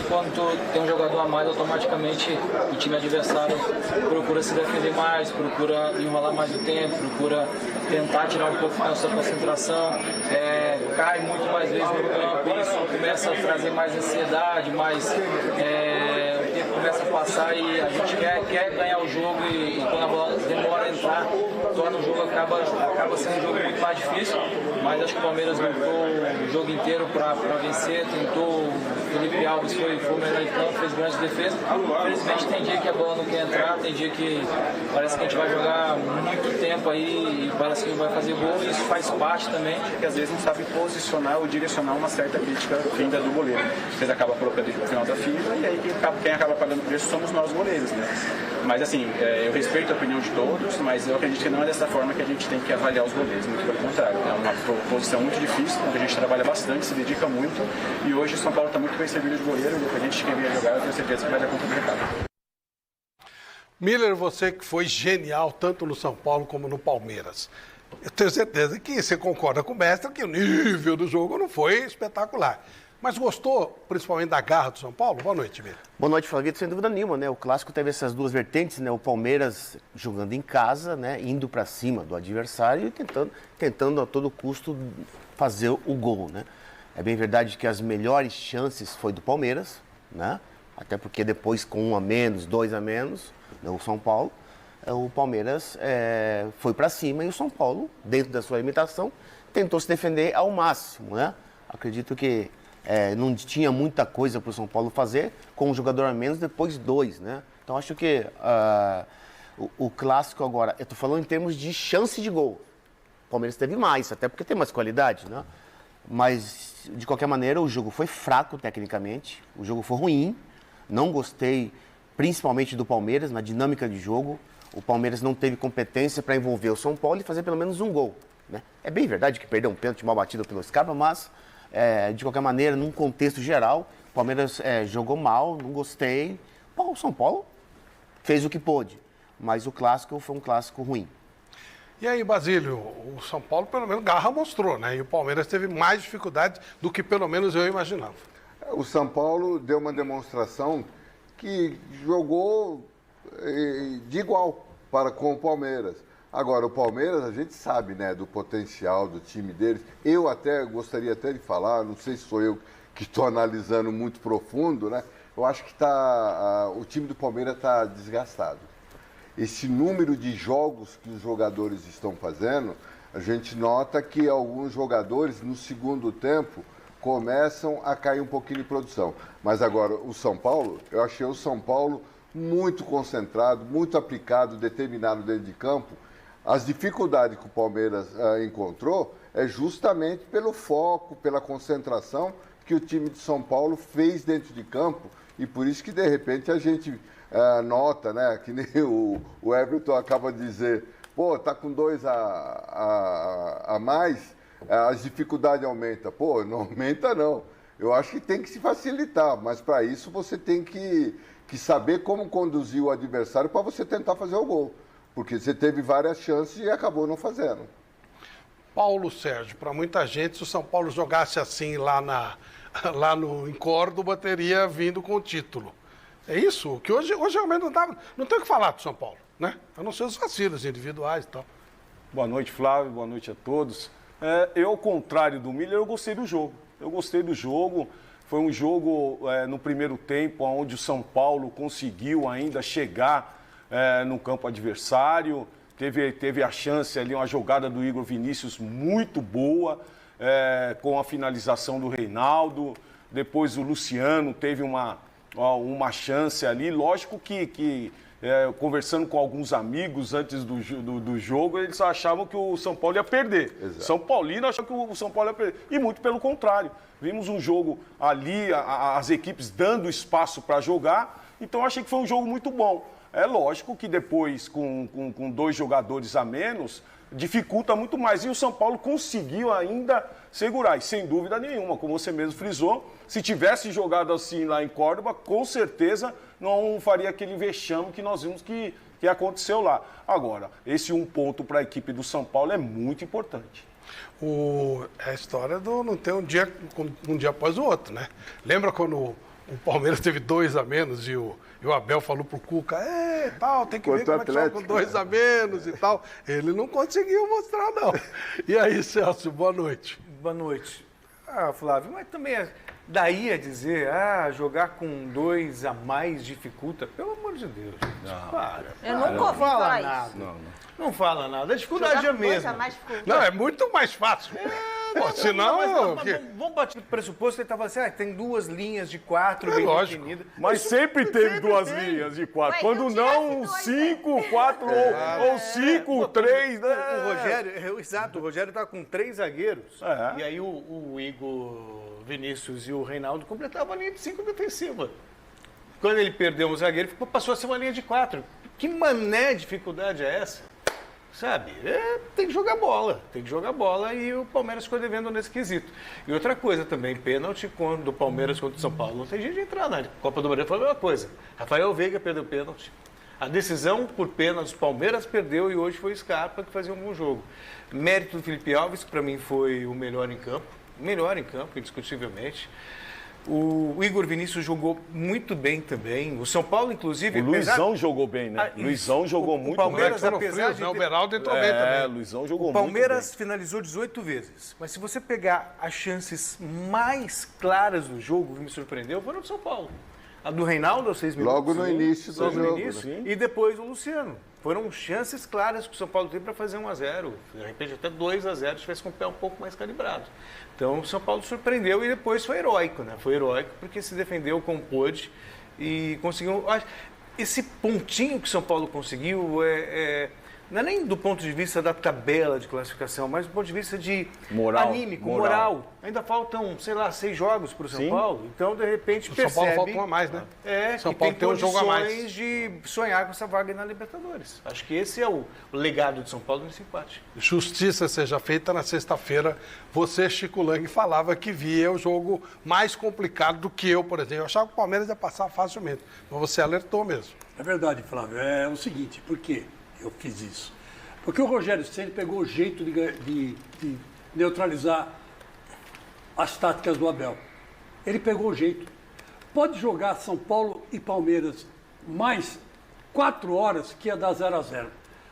quando tu tem um jogador a mais, automaticamente o time adversário procura se defender mais, procura enrolar mais o tempo, procura tentar tirar um pouco mais a sua concentração, cai muito mais vezes no campo, e isso começa a trazer mais ansiedade, mais... o tempo começa a passar e a gente quer ganhar o jogo e quando a bola demora a entrar, torna o jogo, acaba sendo um jogo muito mais difícil, mas acho que o Palmeiras lutou o jogo inteiro para vencer, tentou, o Felipe Alves foi o melhor em campo, fez grande defesa. Infelizmente tem dia que a bola não quer entrar, tem dia que parece que a gente vai jogar muito tempo aí e parece que não vai fazer gol, e isso faz parte também. Porque às vezes não sabe posicionar ou direcionar uma certa crítica vinda do goleiro. Vocês acabam colocando ele no final da fila e aí quem acaba pagando o preço somos nós goleiros, né? Mas assim, eu respeito a opinião de todos, mas eu acredito que não é dessa forma que a gente tem que avaliar os goleiros, muito pelo contrário. É uma posição muito difícil, onde a gente trabalha bastante, se dedica muito, e hoje o São Paulo está muito bem servido de goleiro, independente de quem venha jogar, eu tenho certeza que vai dar conta do recado. Miller, você que foi genial tanto no São Paulo como no Palmeiras. Eu tenho certeza que você concorda com o mestre que o nível do jogo não foi espetacular. Mas gostou, principalmente, da garra do São Paulo? Boa noite, Miller. Boa noite, Flavito. Sem dúvida nenhuma, né? O clássico teve essas duas vertentes, né? O Palmeiras jogando em casa, né? Indo para cima do adversário e tentando a todo custo fazer o gol, né? É bem verdade que as melhores chances foi do Palmeiras, né? Até porque depois com 1 a menos, 2 a menos, né? O São Paulo, o Palmeiras foi para cima e o São Paulo, dentro da sua limitação, tentou se defender ao máximo, né? Acredito que não tinha muita coisa para o São Paulo fazer, com um jogador a menos, depois 2, né? Então, acho que o clássico agora, eu estou falando em termos de chance de gol. O Palmeiras teve mais, até porque tem mais qualidade, né? Mas, de qualquer maneira, o jogo foi fraco tecnicamente, o jogo foi ruim, não gostei, principalmente do Palmeiras, na dinâmica de jogo. O Palmeiras não teve competência para envolver o São Paulo e fazer pelo menos um gol, né? É bem verdade que perdeu um pênalti mal batido pelo Scarpa, mas... de qualquer maneira, num contexto geral, o Palmeiras jogou mal, não gostei. Bom, o São Paulo fez o que pôde, mas o clássico foi um clássico ruim. E aí, Basílio, o São Paulo pelo menos garra mostrou, né? E o Palmeiras teve mais dificuldades do que pelo menos eu imaginava. O São Paulo deu uma demonstração que jogou de igual com o Palmeiras. Agora, o Palmeiras, a gente sabe, né, do potencial do time deles. Eu gostaria de falar, não sei se sou eu que estou analisando muito profundo, né? Eu acho que o time do Palmeiras está desgastado. Esse número de jogos que os jogadores estão fazendo, a gente nota que alguns jogadores, no segundo tempo, começam a cair um pouquinho de produção. Mas agora, o São Paulo, eu achei o São Paulo muito concentrado, muito aplicado, determinado dentro de campo. As dificuldades que o Palmeiras encontrou é justamente pelo foco, pela concentração que o time de São Paulo fez dentro de campo, e por isso que, de repente, a gente nota, né, que nem o Everton acaba de dizer, pô, tá com 2 a mais, as dificuldades aumentam. Pô, não aumenta não. Eu acho que tem que se facilitar, mas para isso você tem que saber como conduzir o adversário para você tentar fazer o gol. Porque você teve várias chances e acabou não fazendo. Paulo Sérgio, para muita gente, se o São Paulo jogasse assim em Córdoba, teria vindo com o título. É isso? Que hoje realmente não tem o que falar do São Paulo, né? A não ser os vacilos individuais e tal. Boa noite, Flávio. Boa noite a todos. Eu, ao contrário do Miller, eu gostei do jogo. Foi um jogo no primeiro tempo, onde o São Paulo conseguiu ainda chegar no campo adversário, teve a chance ali, uma jogada do Igor Vinícius muito boa, com a finalização do Reinaldo, depois o Luciano teve uma chance ali, lógico que conversando com alguns amigos antes do jogo, eles achavam que o São Paulo ia perder. Exato. São Paulino achou que o São Paulo ia perder, e muito pelo contrário, vimos um jogo ali, as equipes dando espaço para jogar, então achei que foi um jogo muito bom. É lógico que depois, com 2 jogadores a menos, dificulta muito mais. E o São Paulo conseguiu ainda segurar. E sem dúvida nenhuma, como você mesmo frisou, se tivesse jogado assim lá em Córdoba, com certeza não faria aquele vexame que nós vimos que aconteceu lá. Agora, esse 1 ponto para a equipe do São Paulo é muito importante. É a história do não ter um dia após o outro, né? Lembra quando o Palmeiras teve 2 a menos e o Abel falou pro Cuca, tal, tem que ver Contra o como é que joga com Atlético. 2 a menos e tal. Ele não conseguiu mostrar, não. E aí, Celso, boa noite. Boa noite. Flávio, mas também daí a dizer, jogar com 2 a mais dificulta, pelo amor de Deus. Gente, para. Eu nunca ouvi fala falar nada. isso. Não fala nada. A dificuldade Jogar é a com 2 mesma. a mais dificulta. Não, é muito mais fácil. Pô, senão... Vamos partir do pressuposto que ele estava assim, tem 2 linhas de 4 bem lógico. definidas. Mas sempre teve 2 linhas de 4. Ué, Quando então não, tivesse 5, 4 ou 5, 3. O Rogério, exato, o Rogério tá com 3 zagueiros. É. E aí o Igor Vinícius e o Reinaldo completavam a linha de 5 defensiva. Quando ele perdeu um zagueiro, passou a ser uma linha de 4. Que mané dificuldade é essa? Sabe? Tem que jogar bola. Tem que jogar bola e o Palmeiras ficou devendo nesse quesito. E outra coisa também, pênalti do Palmeiras contra o São Paulo. Não tem jeito de entrar na Copa do Brasil. Foi a mesma coisa. Rafael Veiga perdeu pênalti. A decisão por pênalti, o Palmeiras perdeu e hoje foi o Scarpa que fazia um bom jogo. Mérito do Felipe Alves, que para mim foi o melhor em campo. Melhor em campo, indiscutivelmente. O Igor Vinícius jogou muito bem também. O São Paulo, inclusive... O Luizão jogou bem, né? Luizão jogou muito bem. Palmeiras, Foram apesar frios, de né? O ter- Beraldo entrou bem também. Luizão jogou O Palmeiras muito finalizou 18 vezes. Mas se você pegar as chances mais claras do jogo, que me surpreendeu, foram do São Paulo. A do Reinaldo aos 6 minutos. Logo no início do Logo no jogo, início. né? E depois o Luciano. Foram chances claras que o São Paulo teve para fazer 1-0. De repente até 2-0, se tivesse com o pé um pouco mais calibrado. Então o São Paulo surpreendeu e depois foi heróico, né? Foi heróico porque se defendeu como pôde e conseguiu... Esse pontinho que o São Paulo conseguiu não é nem do ponto de vista da tabela de classificação, mas do ponto de vista de Moral. anímico, moral. Ainda faltam, 6 jogos para o São Sim. Paulo. Então, de repente, O São percebe... Paulo falta um a mais, né? São que Paulo tem um condições jogo a mais. de sonhar com essa vaga na Libertadores. Acho que esse é o legado de São Paulo nesse empate. Justiça seja feita na sexta-feira. Você, Chico Lang, falava que via o jogo mais complicado do que eu, por exemplo. Eu achava que o Palmeiras ia passar facilmente. Mas você alertou mesmo. É verdade, Flávio. É o seguinte, por que eu fiz isso? Porque o Rogério Ceni pegou o jeito de neutralizar as táticas do Abel. Ele pegou o jeito. Pode jogar São Paulo e Palmeiras mais 4 horas que ia dar 0-0.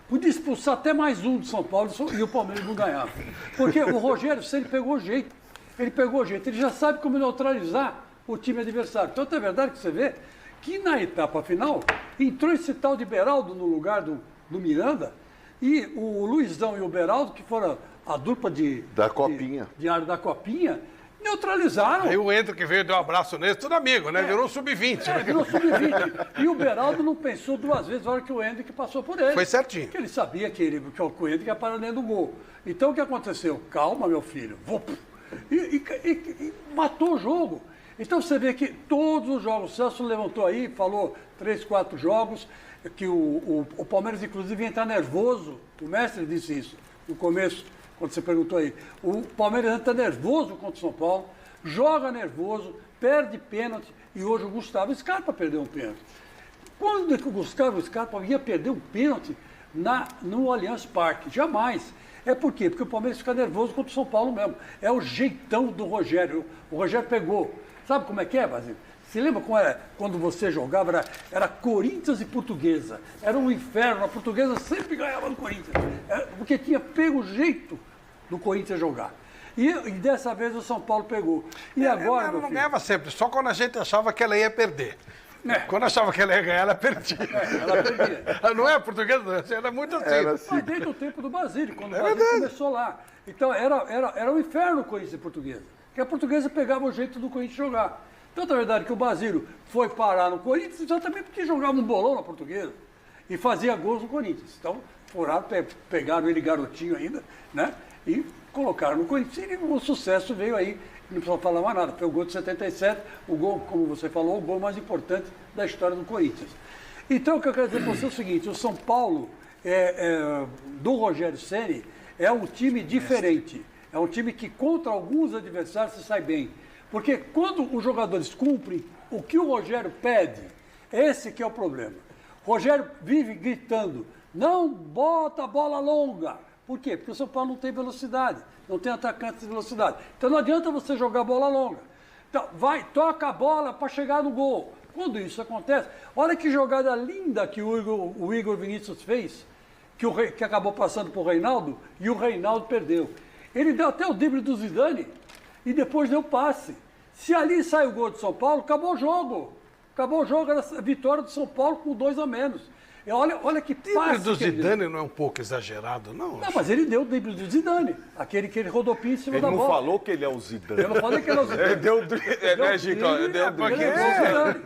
Podia expulsar até mais um do São Paulo e o Palmeiras não ganhava. Porque o Rogério Ceni pegou o jeito. Ele pegou o jeito. Ele já sabe como neutralizar o time adversário. Então, é verdade que você vê que na etapa final entrou esse tal de Beraldo no lugar do Miranda e o Luizão e o Beraldo, que foram a dupla Da Copinha. de área da Copinha, neutralizaram. Aí o Endo que veio deu um abraço nele, tudo amigo, né? Virou sub-20. né? Virou sub-20. E o Beraldo não pensou 2 vezes na hora que o Hendrick passou por ele. Foi certinho. Porque ele sabia que o Hendrick ia parar dentro do gol. Então o que aconteceu? Calma, meu filho. E matou o jogo. Então você vê que todos os jogos, o Celso levantou aí, falou 3, 4 jogos, que o Palmeiras inclusive ia entrar nervoso. O mestre disse isso no começo, quando você perguntou aí. O Palmeiras entra nervoso contra o São Paulo, joga nervoso, perde pênalti, e hoje o Gustavo Scarpa perdeu um pênalti. Quando é que o Gustavo Scarpa ia perder um pênalti no Allianz Parque? Jamais. É por quê? Porque o Palmeiras fica nervoso contra o São Paulo mesmo. É o jeitão do Rogério. O Rogério pegou. Sabe como é que é, Basílio? Você lembra como era quando você jogava? Era Corinthians e Portuguesa. Era um inferno. A Portuguesa sempre ganhava no Corinthians. Porque tinha pego o jeito do Corinthians jogar. E dessa vez o São Paulo pegou. E agora, Ela meu não filho? ganhava sempre, só quando a gente achava que ela ia perder. Quando achava que ela ia ganhar, ela perdia. Ela perdia. Não é português, era muito assim. Era assim. Mas desde o tempo do Basílio, quando o Basílio começou lá. Então era um inferno o Corinthians e Portuguesa. Porque a Portuguesa pegava o jeito do Corinthians jogar. Tanto é verdade que o Basílio foi parar no Corinthians exatamente porque jogava um bolão na Portuguesa e fazia gols no Corinthians. Então foram, pegaram ele garotinho ainda, né? E colocaram no Corinthians e o sucesso veio aí. Não precisa falar mais nada. Foi o gol de 77, o gol, como você falou, o gol mais importante da história do Corinthians. Então, o que eu quero dizer para você é o seguinte: o São Paulo, do Rogério Ceni, é um time diferente. É um time que, contra alguns adversários, se sai bem. Porque quando os jogadores cumprem o que o Rogério pede, esse que é o problema. O Rogério vive gritando, não bota a bola longa. Por quê? Porque o São Paulo não tem velocidade, não tem atacantes de velocidade. Então não adianta você jogar bola longa. Então, toca a bola para chegar no gol. Quando isso acontece, olha que jogada linda que o Igor Vinícius fez, que acabou passando para o Reinaldo, e o Reinaldo perdeu. Ele deu até o drible do Zidane e depois deu passe. Se ali sai o gol de São Paulo, acabou o jogo. Acabou o jogo, era a vitória do São Paulo com 2 a menos. E olha que passe. O drible do Zidane não é um pouco exagerado, não? Não, mas ele deu o drible do Zidane. Aquele que ele rodopia em cima Ele da não bola. falou que ele é o Zidane. Eu não falei que ele é o Zidane. Ele deu o drible. Né, Gico? Ele deu o drible. Ele é o Zidane.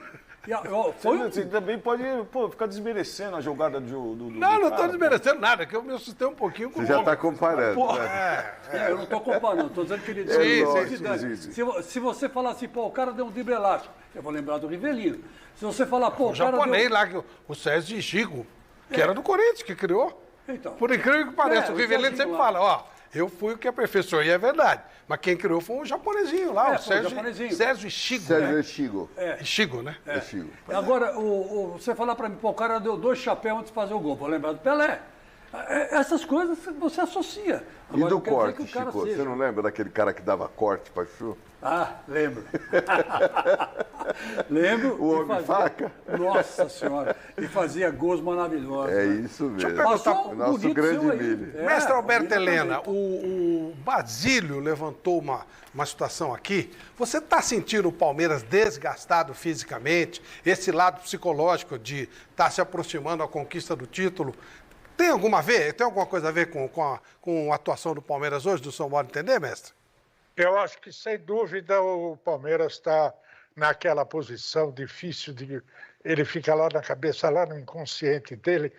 Você também pode ficar desmerecendo a jogada do Não estou cara. desmerecendo nada, que eu me assustei um pouquinho com Você o já nome. está comparando. Né? Eu não estou comparando, estou dizendo que ele deu Sim, o sim, Zidane. sim. Se você falar assim, pô, o cara deu um drible elástico, eu vou lembrar do Rivelino. Se você falar, pô, O o cara japonês deu... lá, o Sérgio Chico, que era do Corinthians, que criou. Então. Por incrível que pareça, É, o o Rivelino Sérgio sempre lá. fala, ó, eu fui o que aperfeiçoou, e é verdade. Mas quem criou foi um japonesinho lá, É, o foi o japonesinho. Sérgio Chico. Sérgio Né? Echigo. Chico, né? Echigo. Agora, você falar para mim, pô, o cara deu 2 chapéus antes de fazer o gol, vou lembrar do Pelé. Essas coisas você associa. E Agora, do não quer dizer corte, que o cara Chico? seja. Você não lembra daquele cara que dava corte para Chu? Ah, lembro. Lembro. O e homem faca? Nossa Senhora. E fazia gols maravilhosos. É né? isso mesmo. Passou um Nosso bonito grande seu aí. milho. É, Mestre Alberto bonito Helena, também. o Basílio levantou uma situação aqui. Você está sentindo o Palmeiras desgastado fisicamente? Esse lado psicológico de estar se aproximando da conquista do título? Tem alguma coisa a ver com a atuação do Palmeiras hoje, do São Paulo, entender, mestre? Eu acho que, sem dúvida, o Palmeiras está naquela posição difícil de... Ele fica lá na cabeça, lá no inconsciente dele.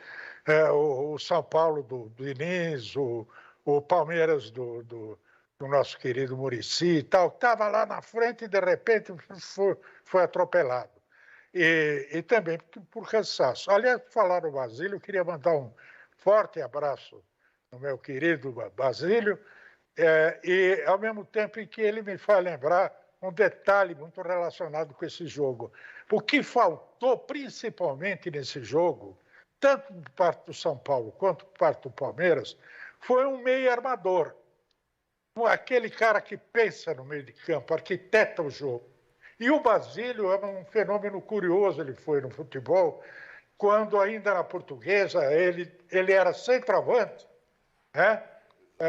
O São Paulo do Diniz, o Palmeiras do nosso querido Muricy e tal, estava lá na frente e, de repente, foi atropelado. E também por cansaço. Aliás, por falar no Basílio, eu queria mandar um forte abraço no meu querido Basílio, e ao mesmo tempo em que ele me faz lembrar um detalhe muito relacionado com esse jogo. O que faltou principalmente nesse jogo, tanto por parte do São Paulo quanto por parte do Palmeiras, foi um meio armador. Aquele cara que pensa no meio de campo, arquiteta o jogo. E o Basílio é um fenômeno curioso, ele foi no futebol, quando ainda na Portuguesa ele era centroavante, né?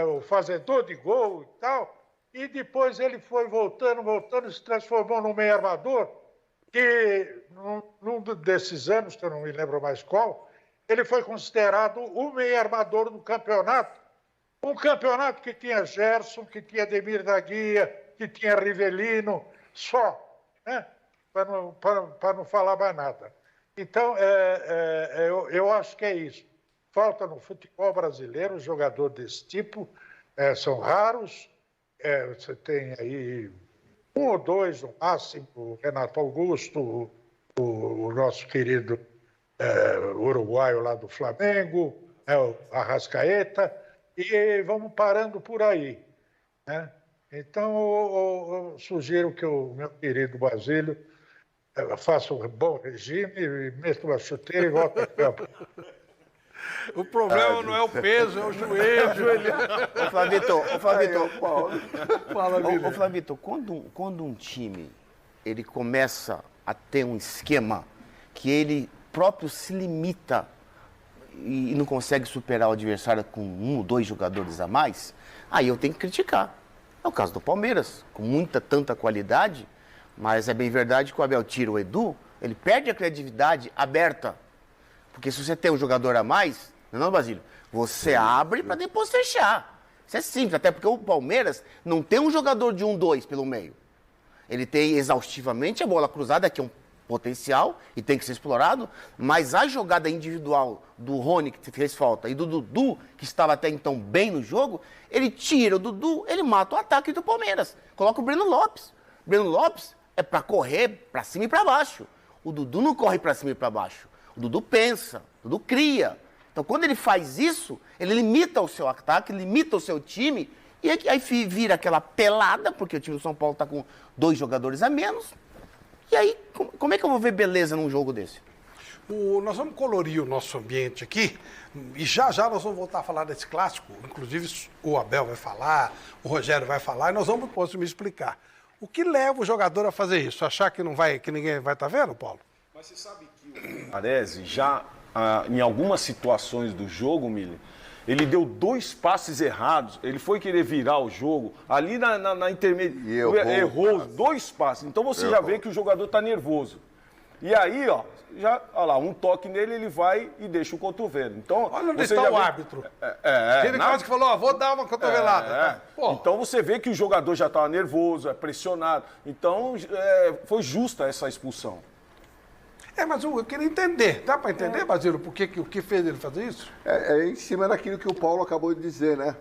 O fazedor de gol e tal, e depois ele foi voltando, se transformou num meio armador, que num desses anos, que eu não me lembro mais qual, ele foi considerado o meio armador do campeonato. Um campeonato que tinha Gerson, que tinha Ademir da Guia, que tinha Rivelino, só, né? Para não falar mais nada. Então, eu acho que é isso. Falta no futebol brasileiro um jogador desse tipo, são raros. Você tem aí 1 ou 2 no máximo, o Renato Augusto, o nosso querido uruguaio lá do Flamengo, o Arrascaeta, e vamos parando por aí, né? Então, eu sugiro que o meu querido Basílio faça um bom regime, meta uma chuteira e volta a campo. O problema não é o peso, é o joelho. Ô, Flavito, Fala, Miriam. Ô, Flavito, quando um time ele começa a ter um esquema que ele próprio se limita e não consegue superar o adversário com 1 ou 2 jogadores a mais, aí eu tenho que criticar. É o caso do Palmeiras, com tanta qualidade, mas é bem verdade que o Abel tira o Edu, ele perde a criatividade aberta. Porque se você tem um jogador a mais, não, Basílio, você abre para depois fechar. Isso é simples, até porque o Palmeiras não tem um jogador de 1-2 pelo meio. Ele tem exaustivamente a bola cruzada, que é um potencial e tem que ser explorado, mas a jogada individual do Rony, que fez falta, e do Dudu, que estava até então bem no jogo, ele tira o Dudu, ele mata o ataque do Palmeiras. Coloca o Breno Lopes. O Breno Lopes é para correr para cima e para baixo. O Dudu não corre para cima e para baixo. O Dudu pensa, o Dudu cria. Então, quando ele faz isso, ele limita o seu ataque, limita o seu time, e aí vira aquela pelada, porque o time do São Paulo está com 2 jogadores a menos. E aí, como é que eu vou ver beleza num jogo desse? Nós vamos colorir o nosso ambiente aqui, e já nós vamos voltar a falar desse clássico. Inclusive, o Abel vai falar, o Rogério vai falar, e nós vamos, posso me explicar. O que leva o jogador a fazer isso? Achar que ninguém vai estar vendo, Paulo? Mas você sabe que o Arezzi já, em algumas situações do jogo, Miller, ele deu 2 passes errados, ele foi querer virar o jogo, ali na intermediária, errou 2 passes. Então você já vê que o jogador está nervoso. E aí, ó lá, um toque nele, ele vai e deixa o cotovelo. Então, olha onde está o árbitro. Ele quase que falou, vou dar uma cotovelada. Então você vê que o jogador já estava nervoso, é pressionado. Então, foi justa essa expulsão. Mas eu queria entender. Dá para entender, Basílio, o que fez ele fazer isso? É em cima daquilo que o Paulo acabou de dizer, né?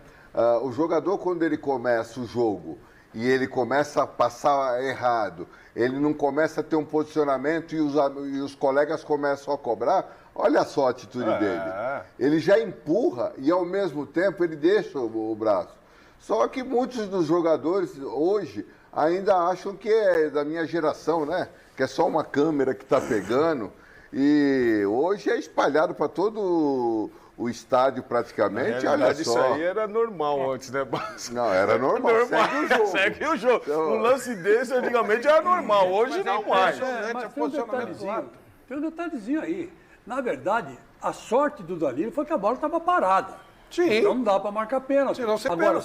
O jogador, quando ele começa o jogo e ele começa a passar errado, ele não começa a ter um posicionamento e os colegas começam a cobrar, olha só a atitude dele. Ele já empurra e, ao mesmo tempo, ele deixa o braço. Só que muitos dos jogadores, hoje, ainda acham que é da minha geração, né? Que é só uma câmera que está pegando. E hoje é espalhado para todo o estádio praticamente, olha só. Isso aí era normal antes, né, Bas? Não, era normal. Segue o jogo. Segue o jogo. Um lance desse, antigamente, era normal. Hoje não mais. Mas tem um detalhezinho aí. Na verdade, a sorte do Danilo foi que a bola estava parada. Sim. Então não dá para marcar pênalti. Agora,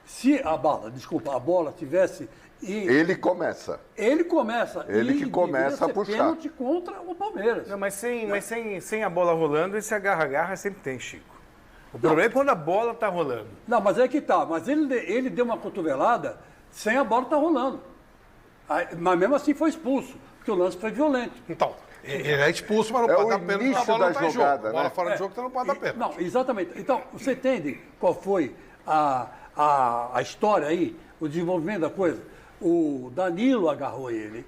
se a bola tivesse... Ele começa. Ele começa. Ele que começa a puxar. Pênalti contra o Palmeiras. Não, mas sem a bola rolando, esse agarra-agarra sempre tem, Chico. O problema é quando a bola tá rolando. Não, mas é que tá. Mas ele deu uma cotovelada sem a bola tá rolando. Mas mesmo assim foi expulso, porque o lance foi violento. Então, ele é expulso, mas não pode dar pênalti, a bola não tá em jogo. Né? Bola fora de jogo, você não pode dar pênalti. Não, exatamente. Então, você entende qual foi a história aí, o desenvolvimento da coisa? O Danilo agarrou ele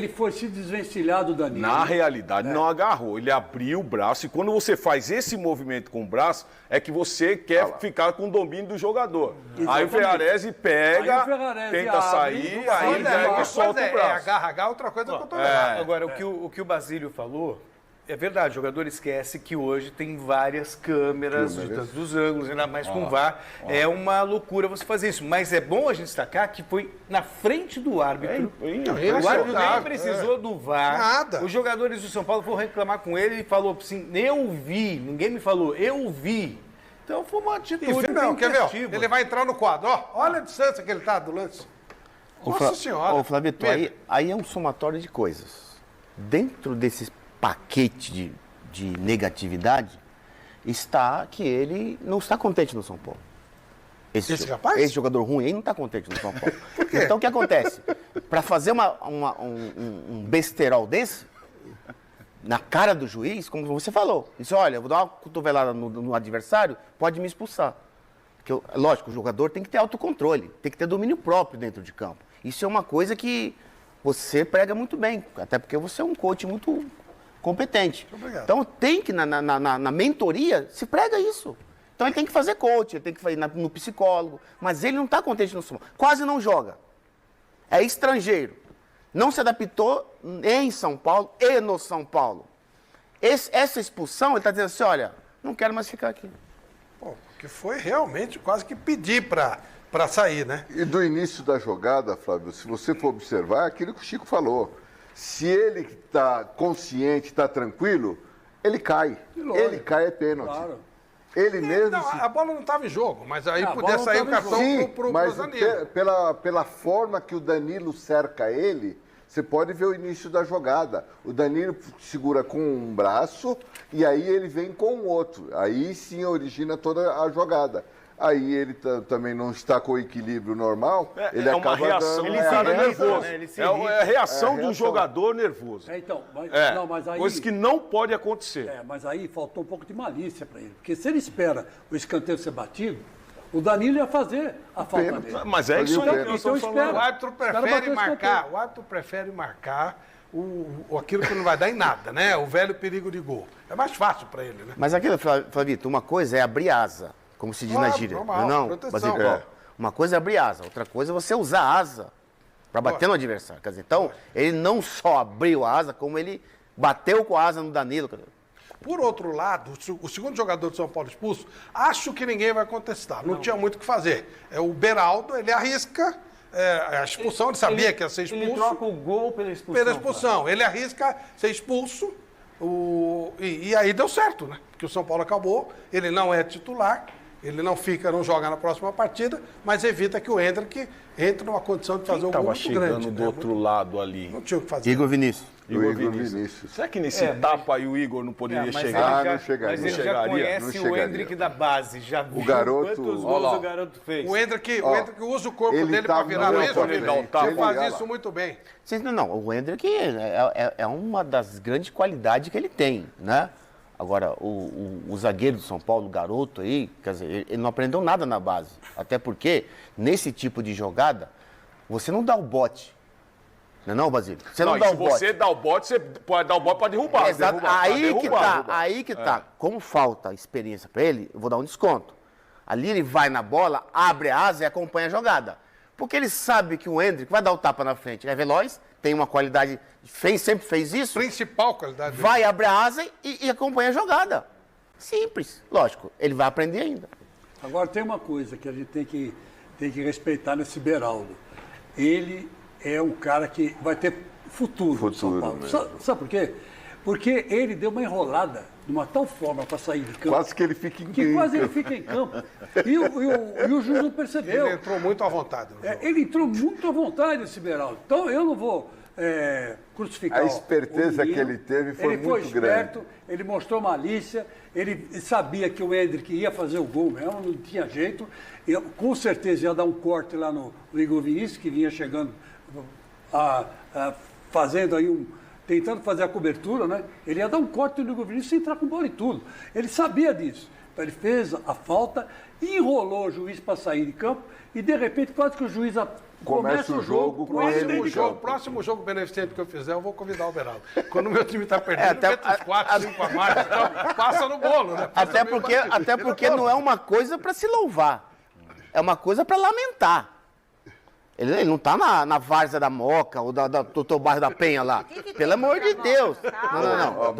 foi se desvencilhar do Danilo. Na realidade, não agarrou. Ele abriu o braço e quando você faz esse movimento com o braço, é que você quer ficar com o domínio do jogador. Exatamente. Aí o Ferrarese pega, tenta abre, sair, aí pega e solta o braço. Agarra, outra coisa é cotovelada. Agora, o que o Basílio falou... É verdade, o jogador esquece que hoje tem várias câmeras dos ângulos, ainda mais com VAR. É uma loucura você fazer isso. Mas é bom a gente destacar que foi na frente do árbitro. O árbitro nem precisou do VAR. Nada. Os jogadores do São Paulo foram reclamar com ele e falou assim, eu vi. Ninguém me falou, eu vi. Então foi uma atitude não, quer ver? Ele vai entrar no quadro. Olha a distância que ele está do lance. Nossa Senhora. Ô, Flavito, aí é um somatório de coisas. Dentro desses paquete de negatividade está que ele não está contente no São Paulo. Esse jogador ruim aí não está contente no São Paulo. Por quê? Então o que acontece? Para fazer um besterol desse, na cara do juiz, como você falou, disse, olha, eu vou dar uma cotovelada no adversário, pode me expulsar. Porque, lógico, o jogador tem que ter autocontrole, tem que ter domínio próprio dentro de campo. Isso é uma coisa que você prega muito bem, até porque você é um coach muito competente. Obrigado. Então tem que, na mentoria, se prega isso. Então ele tem que fazer coach, ele tem que fazer no psicólogo, mas ele não está contente no São Paulo. Quase não joga. É estrangeiro. Não se adaptou em São Paulo e no São Paulo. Essa expulsão, ele está dizendo assim, olha, não quero mais ficar aqui. Pô, que foi realmente quase que pedir para sair, né? E do início da jogada, Flávio, se você for observar, é aquilo que o Chico falou. Se ele está consciente, está tranquilo, ele cai. Ele cai é pênalti. Claro. Ele mesmo. Não, a bola não estava em jogo, mas aí podia sair o cartão pro Danilo. Pela forma que o Danilo cerca ele, você pode ver o início da jogada. O Danilo segura com um braço e aí ele vem com o outro. Aí sim origina toda a jogada. Aí ele também não está com o equilíbrio normal, ele acaba uma reação, ele está nervoso. É a reação de um jogador nervoso. Então, mas aí... Coisa que não pode acontecer. Mas aí faltou um pouco de malícia para ele. Porque se ele espera o escanteio ser batido, o Danilo ia fazer a falta dele. Mas é isso aí. Então espera. O árbitro prefere marcar aquilo que não vai dar em nada, né? O velho perigo de gol. É mais fácil para ele, né? Mas aquilo, Flavito, uma coisa é abrir asa. Como se diz na gíria. Uma coisa é abrir asa, outra coisa é você usar a asa para bater no adversário. Quer dizer, então, ele não só abriu a asa, como ele bateu com a asa no Danilo. Por outro lado, o segundo jogador de São Paulo expulso, acho que ninguém vai contestar. Não tinha muito o que fazer. O Beraldo, ele arrisca, a expulsão, ele sabia que ia ser expulso. Ele troca o gol pela expulsão. Pela expulsão. Ele arrisca ser expulso e aí deu certo, né? Porque o São Paulo acabou, ele não é titular, ele não joga na próxima partida, mas evita que o Endrick entre numa condição de fazer um gol muito grande. Estava chegando do outro lado ali. Não tinha o que fazer. Igor Vinícius. Igor Vinícius. Será que nesse tapa aí o Igor não poderia Mas chegar? ele não chegaria. Mas ele já Chegaria. conhece Não o Endrick da base, já viu garoto- quantos Olha gols lá. o garoto fez. O Endrick usa o corpo ele dele tá para virar muito mesmo, bem. ele Ele faz olha isso lá. muito bem. Não, o Endrick é uma das grandes qualidades que ele tem, né? Agora, o zagueiro do São Paulo, o garoto aí, quer dizer, ele não aprendeu nada na base. Até porque, nesse tipo de jogada, você não dá o bote. Não é, Basílio? Você não dá o bote. Se você dá o bote, você pode dar o bote para derrubar. Exato. Derrubar, pra Aí derrubar. que tá. Como falta experiência para ele, eu vou dar um desconto. Ali ele vai na bola, abre a asa e acompanha a jogada. Porque ele sabe que o Endrick vai dar o tapa na frente. Ele é veloz, tem uma qualidade, sempre fez isso. Principal qualidade dele. Vai, abre a asa e acompanha a jogada. Simples. Lógico, ele vai aprender ainda. Agora tem uma coisa que a gente tem que respeitar nesse Beraldo. Ele é um cara que vai ter futuro no São Paulo. Sabe por quê? Porque ele deu uma enrolada de uma tal forma para sair de campo. Quase que ele fica em Que campo. quase ele fica em campo. E o juiz não percebeu. Ele entrou muito à vontade. no jogo. Ele entrou muito à vontade, esse Beraldo. Então eu não vou crucificar A esperteza o menino. que ele teve foi Ele muito foi esperto, ele mostrou malícia, ele sabia que o Endrick ia fazer o gol mesmo, não tinha jeito. Com certeza ia dar um corte lá no Igor Vinícius, que vinha chegando, fazendo aí tentando fazer a cobertura, né? Ele ia dar um corte no Igor Vinícius e entrar com bola e tudo. Ele sabia disso. Então ele fez a falta, enrolou o juiz para sair de campo e de repente quase que o juiz começa o jogo com ele Próximo em jogo, campo. próximo jogo beneficente que eu fizer, eu vou convidar o Beraldo. Quando o meu time está perdendo, até- mete uns 4, 5 a mais, então passa no bolo, né? Até porque não é uma coisa para se louvar. É uma coisa para lamentar. Ele não tá na várzea da Moca ou do teu bairro da Penha lá. Pelo amor de Deus. Não.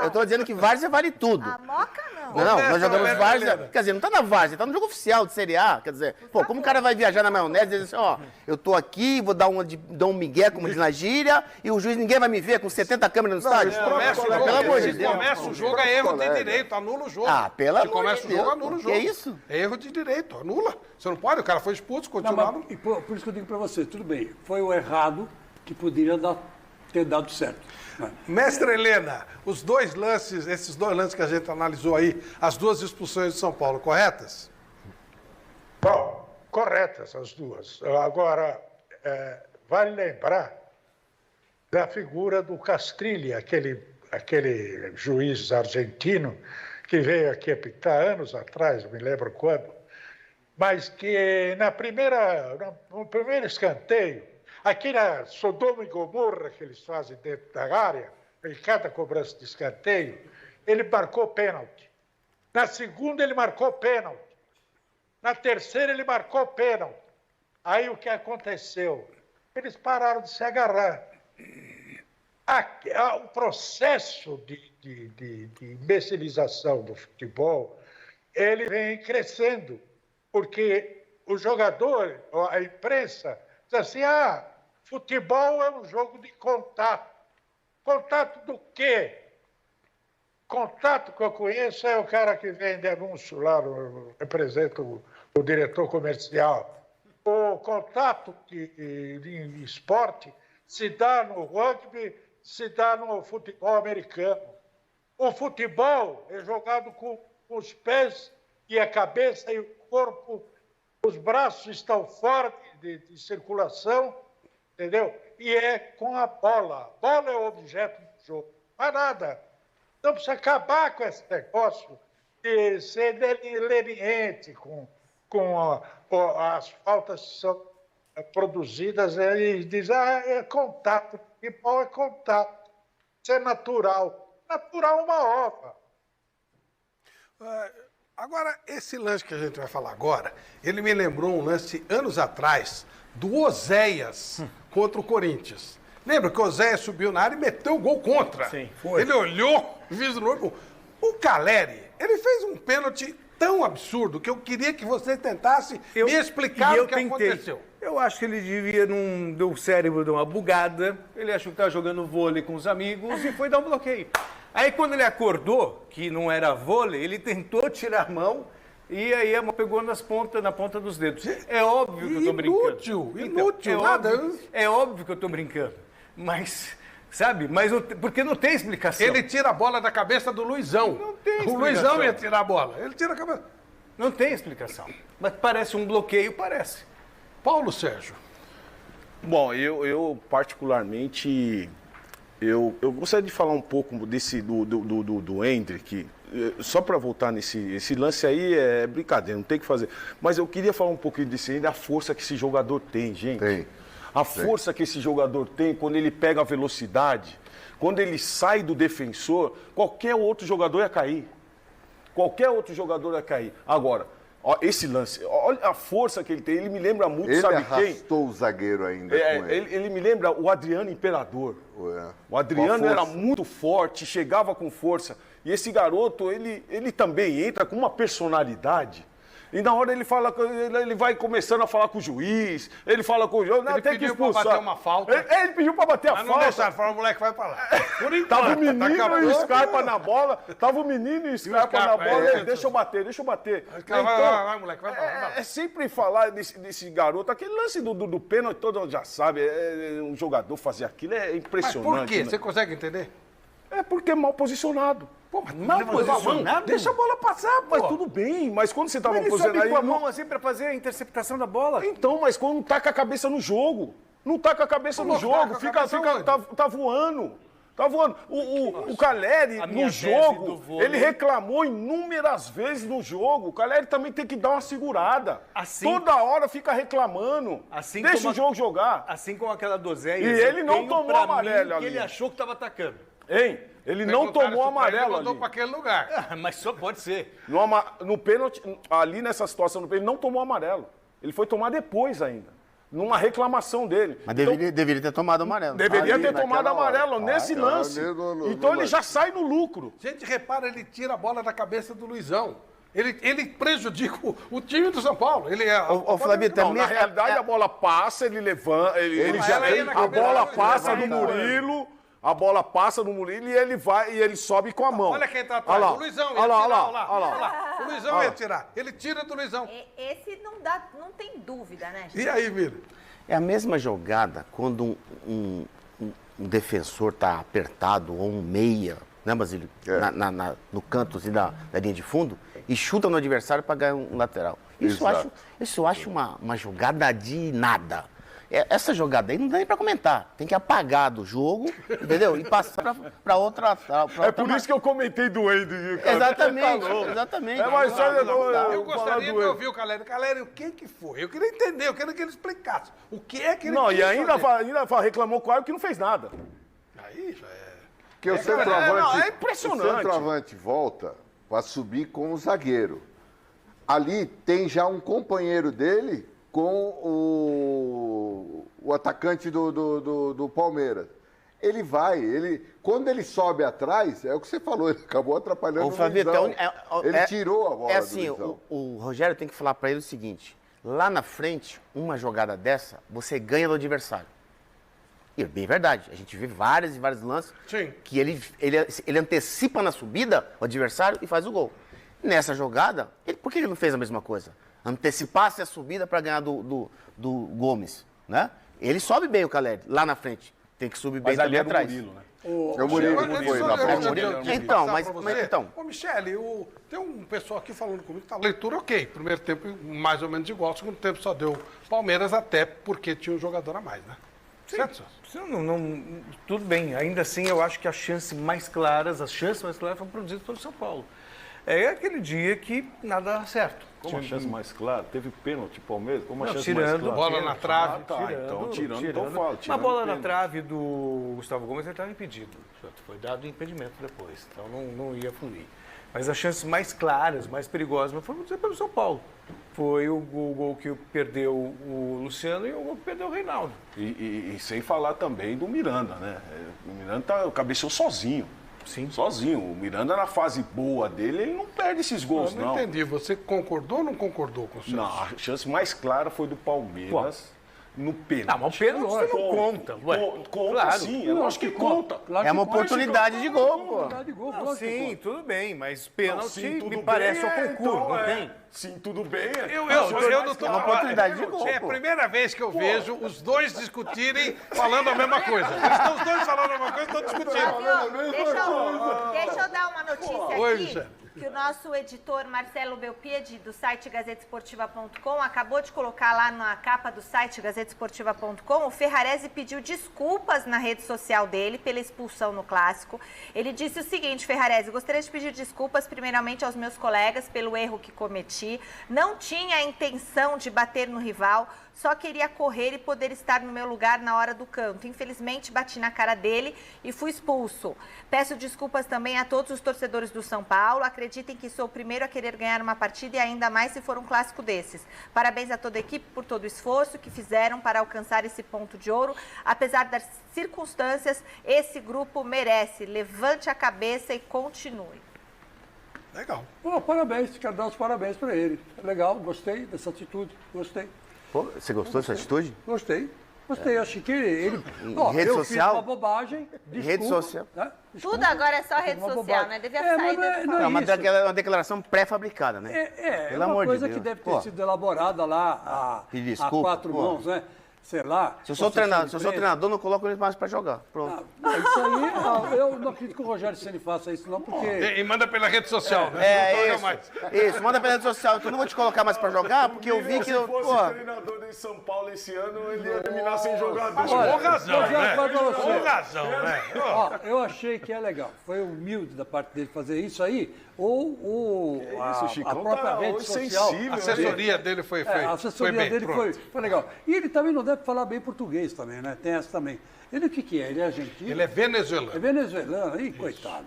Eu tô dizendo que várzea vale tudo. A Moca não. Não, nós jogamos Roberto várzea. Helena. Quer dizer, não tá na várzea, tá no jogo oficial de Série A. Quer dizer, pô, como o cara vai viajar na maionese e dizer assim, ó, eu tô aqui, vou dar um migué, como diz na gíria, e o juiz ninguém vai me ver com 70 câmeras no estádio? Começa o jogo, Pelo amor de se Deus. começa o jogo, é erro de direito, anula o jogo. Ah, pelo Se amor começa de o jogo, Deus, anula o que jogo. é isso? É erro de direito, anula. Você não pode, o cara foi expulso, Não, continua. mas, e por isso que eu digo para você, tudo bem, foi o errado que poderia ter dado certo. Né? Mestre Helena, esses dois lances que a gente analisou aí, as duas expulsões de São Paulo, corretas? Bom, corretas as duas. Agora, vale lembrar da figura do Castrilli, aquele juiz argentino que veio aqui apitar anos atrás, não me lembro quando, mas que no primeiro escanteio, aqui na Sodoma e Gomorra que eles fazem dentro da área, em cada cobrança de escanteio, ele marcou pênalti. Na segunda ele marcou pênalti. Na terceira ele marcou pênalti. Aí o que aconteceu? Eles pararam de se agarrar. O processo de imbecilização do futebol, ele vem crescendo, porque o jogador, a imprensa, diz assim, futebol é um jogo de contato. Contato do quê? Contato que eu conheço é o cara que vende anúncio lá, representa o diretor comercial. O contato em esporte se dá no rugby, se dá no futebol americano. O futebol é jogado com os pés e a cabeça e o corpo, os braços estão fora de circulação, entendeu? E é com a bola. A bola é o objeto do jogo. Não é nada. Então precisa acabar com esse negócio de ser leniente com as faltas que são produzidas. E diz, é contato. Futebol é contato. Isso é natural. Natural uma ova. Agora, esse lance que a gente vai falar agora, ele me lembrou um lance anos atrás do Oséias contra o Corinthians. Lembra que o Oséias subiu na área e meteu o gol contra? Sim, foi. Ele olhou, vislumbrou. O Caleri, ele fez um pênalti tão absurdo que eu queria que você tentasse me explicar o que aconteceu. Eu acho que ele devia, o cérebro deu uma bugada, ele achou que estava jogando vôlei com os amigos e foi dar um bloqueio. Aí quando ele acordou, que não era vôlei, ele tentou tirar a mão e aí a mão pegou na ponta dos dedos. É óbvio que eu estou brincando. Inútil, nada. É óbvio que eu estou brincando, mas... Sabe? Mas porque não tem explicação. Ele tira a bola da cabeça do Luizão. Não tem explicação. O Luizão ia tirar a bola. Ele tira a cabeça. Não tem explicação. Mas parece um bloqueio, parece. Paulo Sérgio. Bom, eu particularmente, eu gostaria de falar um pouco do Hendrick, só para voltar esse lance aí, é brincadeira, não tem o que fazer. Mas eu queria falar um pouquinho desse Hendrick, a força que esse jogador tem, gente. Tem. A força que esse jogador tem quando ele pega a velocidade, quando ele sai do defensor, qualquer outro jogador ia cair. Qualquer outro jogador ia cair. Agora, ó, esse lance, olha a força que ele tem. Ele me lembra muito, Ele sabe quem? arrastou o zagueiro ainda com ele. Ele me lembra o Adriano Imperador. É. O Adriano Com a era força. muito forte, chegava com força. E esse garoto, ele também entra com uma personalidade. E na hora ele fala, ele vai começando a falar com o juiz, ele fala com o juiz, não, Ele tem que pediu pra expulsar. bater uma falta. Ele pediu pra bater Mas a não falta. deixaram, falaram, o moleque vai pra lá. Por enquanto. Tava o menino daqui a e o pouco- Scarpa na bola. Tava o menino e o Scarpa na Scarpa, bola. é. Deixa eu bater. Vai, moleque, vai pra lá. É sempre falar desse garoto. Aquele lance do pênalti, todo mundo já sabe. Um jogador fazer aquilo é Mas impressionante. por quê? né? Você consegue entender? É porque é mal posicionado. Pô, mas Mal posicionado? Deixa a bola passar, pô. Mas tudo bem, mas quando você tá mal Ele sobe posicionado... com a aí, mão assim pra fazer a interceptação da bola. Então, mas quando não tá com a cabeça no jogo. Não tá com a cabeça no Não tá com jogo. a Fica, cabeça onde? tá voando. Tá voando. O Caleri, A minha no tese jogo, do vôlei- ele reclamou inúmeras vezes no jogo. O Caleri também tem que dar uma segurada. Assim- Toda hora fica reclamando. Assim Deixa como o jogo jogar. Assim como aquela dozéia. E ele não tomou amarelo que ali. ele achou que estava atacando. Hein? Ele não tomou amarelo mandou ali. pra aquele lugar. Ah, mas só pode ser. No pênalti, ali nessa situação do pênalti, ele não tomou amarelo. Ele foi tomar depois ainda. Numa reclamação dele. Mas Então, deveria ter tomado amarelo. deveria Ali, ter tomado naquela hora. amarelo nesse Aquela lance. ali no Então ele lance. já sai no lucro. Gente, repara, ele tira a bola da cabeça do Luizão. Ele prejudica o time do São Paulo. Ele é. Ô, Flavio, Não, também... na realidade a bola passa, ele levanta, ele já ela ia na a cabeça bola dele, passa ele no vai. Murilo, a bola passa no Murilo e ele vai e ele sobe com a mão. Olha quem tá atrás. Olha lá, O Luizão ia olha lá, tirar. olha lá, olha lá. O Luizão ia tirar. Ele tira do Luizão. Esse não tem dúvida, né, gente? E aí, Mira? É a mesma jogada quando um defensor está apertado ou um meia, né, Basílio? No canto assim, da linha de fundo e chuta no adversário para ganhar um lateral. Isso eu acho uma jogada de nada. Essa jogada aí não dá nem para comentar. Tem que apagar do jogo, entendeu? E passar para outra. É por isso que eu comentei do Hendrick. Exatamente. É mais só Eu gostaria de ouvir o Caleri. Caleri, o que foi? Eu queria entender, eu queria que ele explicasse. O que é que ele Não, e quis ainda fazer. reclamou com o árbitro que não fez nada. Aí já é. Porque o centroavante, é impressionante. o centroavante volta para subir com o zagueiro. Ali tem já um companheiro dele com o atacante do Palmeiras. Ele vai, quando ele sobe atrás, é o que você falou, ele acabou atrapalhando Ô, Flavio, o Luizão. então, Ele tirou a bola É assim, do Luizão. o Rogério tem que falar para ele o seguinte: lá na frente, uma jogada dessa, você ganha do adversário. E é bem verdade, a gente vê vários e vários lances Sim. que ele antecipa na subida o adversário e faz o gol. Nessa jogada, por que ele não fez a mesma coisa? Antecipasse a subida para ganhar do Gomes, né? Ele sobe bem o Caleri, lá na frente. Tem que subir bem Mas ali também é do atrás. Murilo, né? É o Murilo que foi na bola. Então, mas então. Ô, Michele, tem um pessoal aqui falando comigo que tá leitura ok. Primeiro tempo mais ou menos igual, segundo tempo só deu Palmeiras, até porque tinha um jogador a mais, né? Certo, Celso? Tudo bem. Ainda assim, eu acho que as chances mais claras foram produzidas pelo São Paulo. É aquele dia que nada dá certo. Como a chance mais clara? Teve pênalti Palmeiras? Como a Não, chance tirando, mais clara? bola na trave. Ah, tá. Então, então fala. Uma tirando bola na pênalti. trave do Gustavo Gomes, ele estava impedido. Foi dado impedimento depois, então não ia fluir. Mas as chances mais claras, mais perigosas, foram pelo São Paulo. Foi o gol que perdeu o Luciano e o gol que perdeu o Reinaldo. E sem falar também do Miranda, né? O Miranda cabeceou sozinho. Sim. Sozinho. O Miranda, na fase boa dele, ele não perde esses gols, Eu não entendi. Você concordou ou não concordou com o Celso? Não, a chance mais clara foi do Palmeiras no pênalti. Não, mas o pênalti não conta. Conta Claro. sim, eu acho que conta. Claro É uma que conta. oportunidade de gol, pô. Oportunidade de gol, Não, lógico que sim, conta. tudo bem, mas pênalti Sim, tudo me bem, parece ao concurso, então, não tem? Sim, tudo bem. Eu não tô É uma oportunidade de gol, É a pô. primeira vez que eu vejo os dois discutirem falando a mesma coisa. Eles estão os dois falando a mesma coisa, estão discutindo. Fábio, deixa eu dar uma notícia Oi, aqui. Luciano. Que o nosso editor Marcelo Belpiedi, do site gazetesportiva.com, acabou de colocar lá na capa do site gazetesportiva.com, o Ferrarese pediu desculpas na rede social dele pela expulsão no Clássico. Ele disse o seguinte: Ferrarese, gostaria de pedir desculpas primeiramente aos meus colegas pelo erro que cometi. Não tinha a intenção de bater no rival, só queria correr e poder estar no meu lugar na hora do canto. Infelizmente, bati na cara dele e fui expulso. Peço desculpas também a todos os torcedores do São Paulo. Acreditem que sou o primeiro a querer ganhar uma partida e ainda mais se for um clássico desses. Parabéns a toda a equipe por todo o esforço que fizeram para alcançar esse ponto de ouro. Apesar das circunstâncias, esse grupo merece. Levante a cabeça e continue. Legal. Pô, parabéns, quero dar os parabéns para ele. Legal, gostei dessa atitude, gostei. Pô, você gostou dessa atitude? Gostei. Acho que ele... Em rede social? Fiz uma bobagem, desculpa. Rede social. Né? Desculpa, Tudo agora é só rede uma social, bobagem. né? Devia É, sair mas desse não É uma, isso. uma declaração pré-fabricada, né? É Pelo uma amor de coisa que Deus. deve ter Pô. sido elaborada lá Pedir a desculpa, quatro pô. mãos, né? Sei lá. Se eu sou assessor treinador, de se eu sou imprensa. treinador, não coloco ele mais pra jogar. Pronto. Isso aí, eu não acredito que o Rogério Ceni faça isso, não, porque... E manda pela rede social, né? Não É, toca isso. mais. Isso, manda pela rede social. Eu não vou te colocar mais pra jogar, porque eu vi que... Se eu, fosse pô, treinador de São Paulo esse ano, ele ia terminar sem jogador. Olha, Com razão, eu já né? falo pra você. Com razão, né? Ó, eu achei que é legal. Foi humilde da parte dele fazer isso aí, ou a Chicão própria tá rede social... insensível, A assessoria dele foi A assessoria bem, dele pronto. foi legal. E ele também não deve falar bem português também, né? Tem essa também. Ele o que é? Ele é argentino? Ele é venezuelano. É venezuelano, aí, coitado.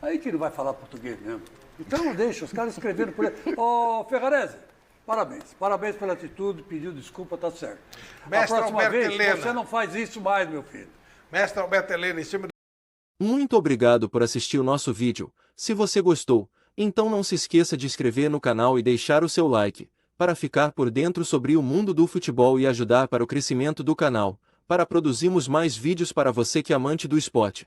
Aí que não vai falar português mesmo. Então não deixa, os caras escrevendo por ele. Ô, Ferrarese, parabéns. Parabéns pela atitude, pediu desculpa, tá certo. Mestre a próxima Alberto vez, Helena. você não faz isso mais, meu filho. Mestre Alberto Helena, em cima Muito obrigado por assistir o nosso vídeo. Se você gostou, então não se esqueça de inscrever no canal e deixar o seu like, para ficar por dentro sobre o mundo do futebol e ajudar para o crescimento do canal, para produzirmos mais vídeos para você que é amante do esporte.